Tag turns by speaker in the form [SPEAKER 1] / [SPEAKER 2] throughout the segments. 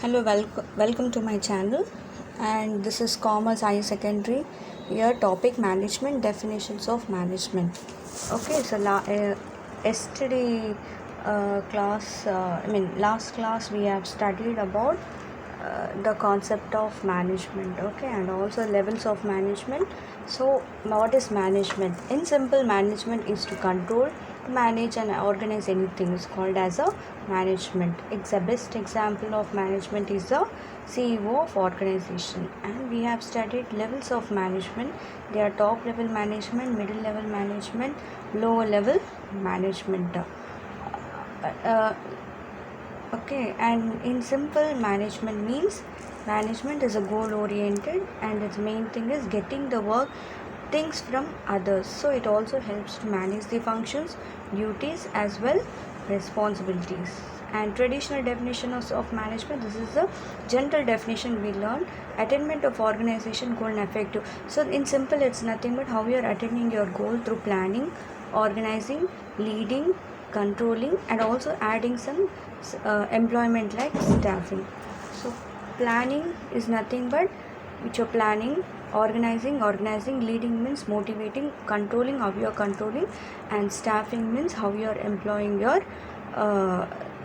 [SPEAKER 1] Hello, welcome to my channel, and this is Commerce Higher Secondary. Here, topic management, definitions of management. Okay, so yesterday last class we have studied about the concept of management, okay, and also levels of management. So, what is management? In simple, management is to control, manage, and organize anything. Is called as a management. It's the best example of management is the CEO of organization, and we have studied levels of management. They are top level management, middle level management, lower level management. Okay, and in simple, management means management is a goal oriented, and its main thing is getting the work things from others. So it also helps to manage the functions, duties as well responsibilities. And traditional definition of management, this is the general definition we learned: attainment of organization goal and effective. So in simple, it's nothing but how you are attaining your goal through planning, organizing, leading, controlling, and also adding some employment like staffing. So planning is nothing but which you're planning, organizing, leading means motivating, controlling how you are controlling, and staffing means how you are employing your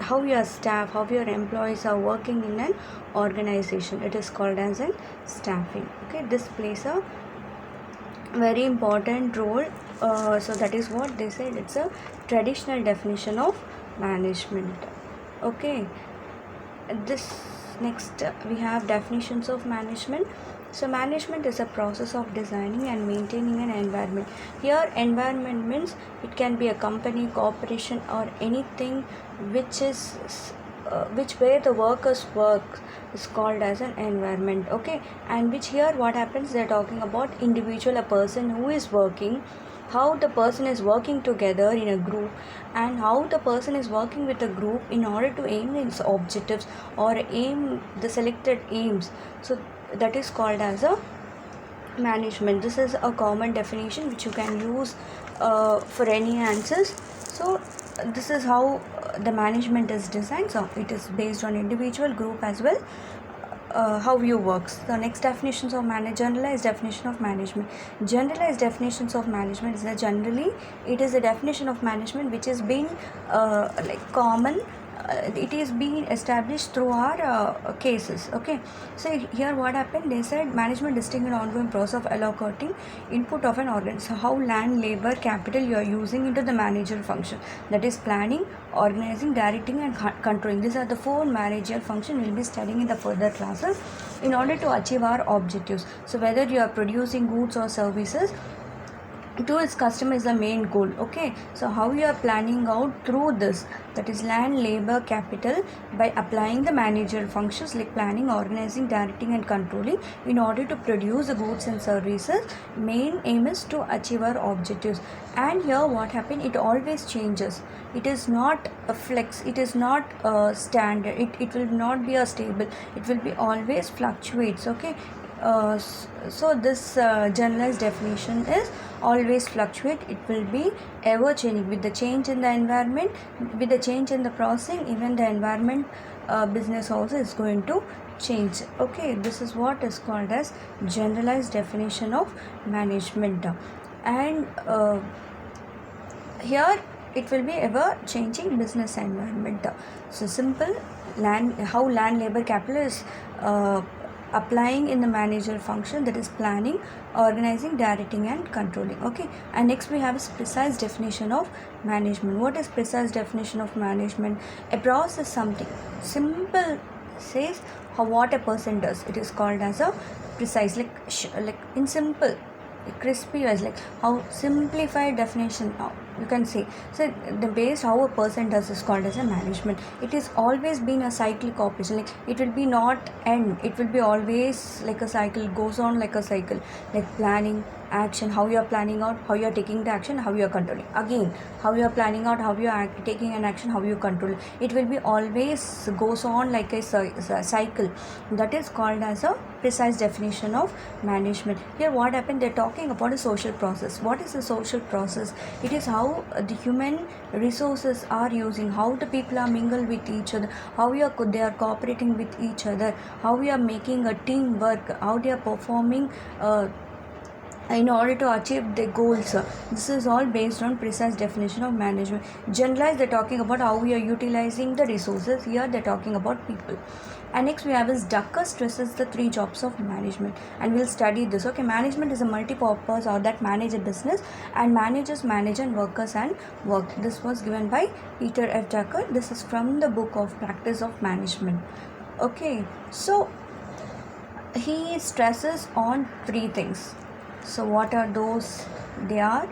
[SPEAKER 1] how your staff, how your employees are working in an organization. It is called as an staffing. Okay, this plays a very important role. So that is what they said, it's a traditional definition of management. Okay, this next we have definitions of management. So management is a process of designing and maintaining an environment. Here environment means it can be a company, corporation, or anything which is which where the workers work is called as an environment. Okay, and which here what happens, they're talking about individual, a person who is working, how the person is working together in a group, and how the person is working with a group in order to aim its objectives or aim the selected aims. So that is called as a management. This is a common definition which you can use for any answers. So this is how the management is designed. So it is based on individual, group as well, how you works. The next definitions of generalized definition of management. Generalized definitions of management is that generally it is a definition of management which has been common. It is being established through our cases. Okay, so here what happened, they said management distinct and ongoing process of allocating input of an organ. So how land, labor, capital you are using into the managerial function, that is planning, organizing, directing, and controlling. These are the four managerial functions we'll be studying in the further classes in order to achieve our objectives. So whether you are producing goods or services to its customer is the main goal. Okay, so how you are planning out through this, that is land, labor, capital, by applying the managerial functions like planning, organizing, directing, and controlling in order to produce the goods and services. Main aim is to achieve our objectives. And here what happened, it always changes. It is not a flex, it is not a standard, it will not be a stable, it will be always fluctuates. Okay, so this generalized definition is always fluctuate. It will be ever changing with the change in the environment, with the change in the processing, even the environment business also is going to change. Okay, this is what is called as generalized definition of management. And here it will be ever changing business environment. So simple, how land, labor, capital is applying in the managerial function, that is planning, organizing, directing, and controlling. Okay, and next we have a precise definition of management. What is precise definition of management? A process, something simple says how what a person does. It is called as a precise, like in simple, crispy as like how simplified definition you can say. So the base how a person does is called as a management. It is always been a cyclic operation, like it will be not end, it will be always like a cycle, goes on like a cycle, like planning, action, how you are planning out, how you are taking the action, how you are controlling. Again, how you are planning out, how you are taking an action, how you control. It will be always goes on like a cycle. That is called as a precise definition of management. Here what happened, they're talking about a social process. What is a social process? It is how the human resources are using, how the people are mingled with each other, how they are cooperating with each other, how we are making a teamwork, how they are performing in order to achieve the goals. This is all based on precise definition of management. Generalized, they're talking about how we are utilizing the resources. Here they're talking about people. And next we have is Ducker stresses the 3 jobs of management, and we'll study this. Okay, management is a multi-purpose or that manage a business, and managers manage and workers and work. This was given by Peter F. Drucker. This is from the book of Practice of Management. Okay, so he stresses on 3 things. So what are those? They are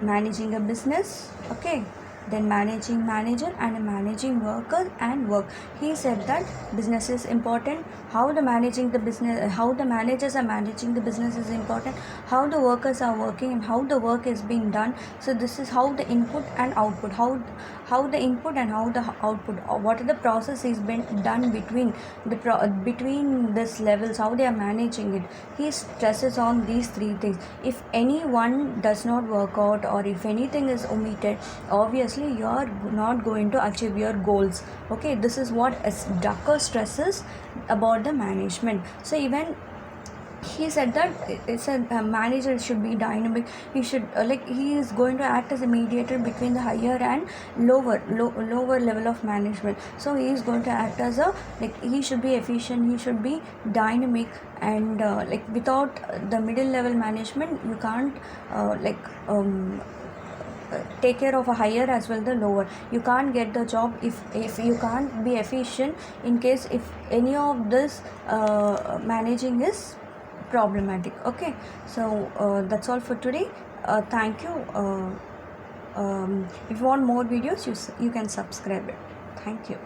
[SPEAKER 1] managing a business, okay, then managing manager, and managing worker and work. He said that business is important, how the managers are managing the business is important, how the workers are working and how the work is being done. So this is how the input and output, how the input and how the output, what are the process is been done between between this levels, how they are managing it. He stresses on these 3 things. If any one does not work out, or if anything is omitted, obviously you are not going to achieve your goals. Okay, this is what Drucker stresses about the management. So even he said that it's a manager should be dynamic. He should he is going to act as a mediator between the higher and lower level of management. So he is going to act as a he should be efficient, he should be dynamic, and without the middle level management you can't take care of a higher as well the lower. You can't get the job if you can't be efficient, in case if any of this managing is problematic. Okay, so that's all for today. Thank you. If you want more videos, you can subscribe it. Thank you.